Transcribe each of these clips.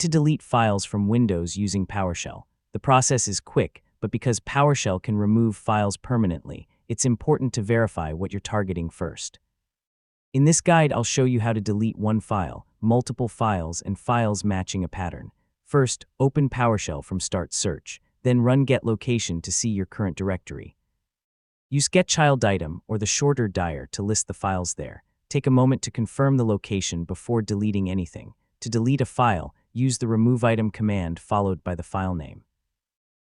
to delete files from Windows using PowerShell. The process is quick, but because PowerShell can remove files permanently, it's important to verify what you're targeting first. In this guide, I'll show you how to delete one file, multiple files, and files matching a pattern. First, open PowerShell from Start Search, then run Get Location to see your current directory. Use getChildItem or the shorter dir to list the files there. Take a moment to confirm the location before deleting anything. To delete a file, use the removeItem command followed by the file name.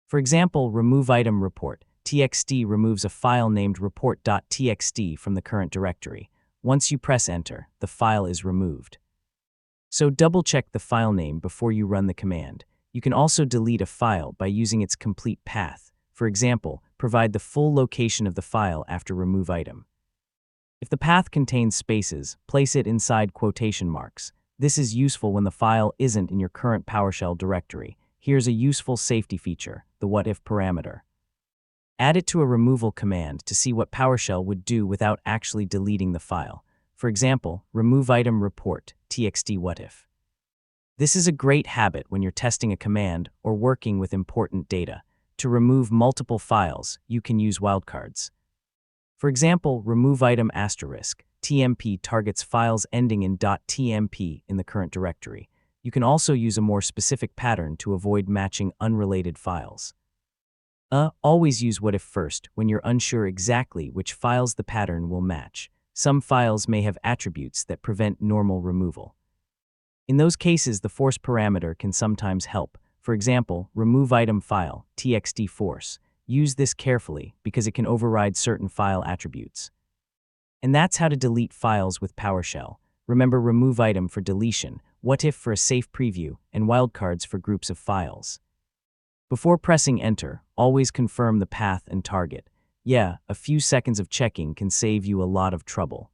For example, removeItem report.txt removes a file named report.txt from the current directory. Once you press Enter, the file is removed. So double-check the file name before you run the command. You can also delete a file by using its complete path. For example, provide the full location of the file after removeItem. If the path contains spaces, place it inside quotation marks. This is useful when the file isn't in your current PowerShell directory. Here's a useful safety feature, the what-if parameter. Add it to a removal command to see what PowerShell would do without actually deleting the file. For example, removeItem report.txt what-if. This is a great habit when you're testing a command or working with important data. To remove multiple files, you can use wildcards. For example, removeItem *tmp targets files ending in .tmp in the current directory. You can also use a more specific pattern to avoid matching unrelated files. Always use what-if first when you're unsure exactly which files the pattern will match. Some files may have attributes that prevent normal removal. In those cases, the force parameter can sometimes help. For example, removeItem file.txt force. Use this carefully because it can override certain file attributes. And that's how to delete files with PowerShell. Remember removeItem for deletion, what-if for a safe preview, and wildcards for groups of files. Before pressing Enter, always confirm the path and target. Yeah, a few seconds of checking can save you a lot of trouble.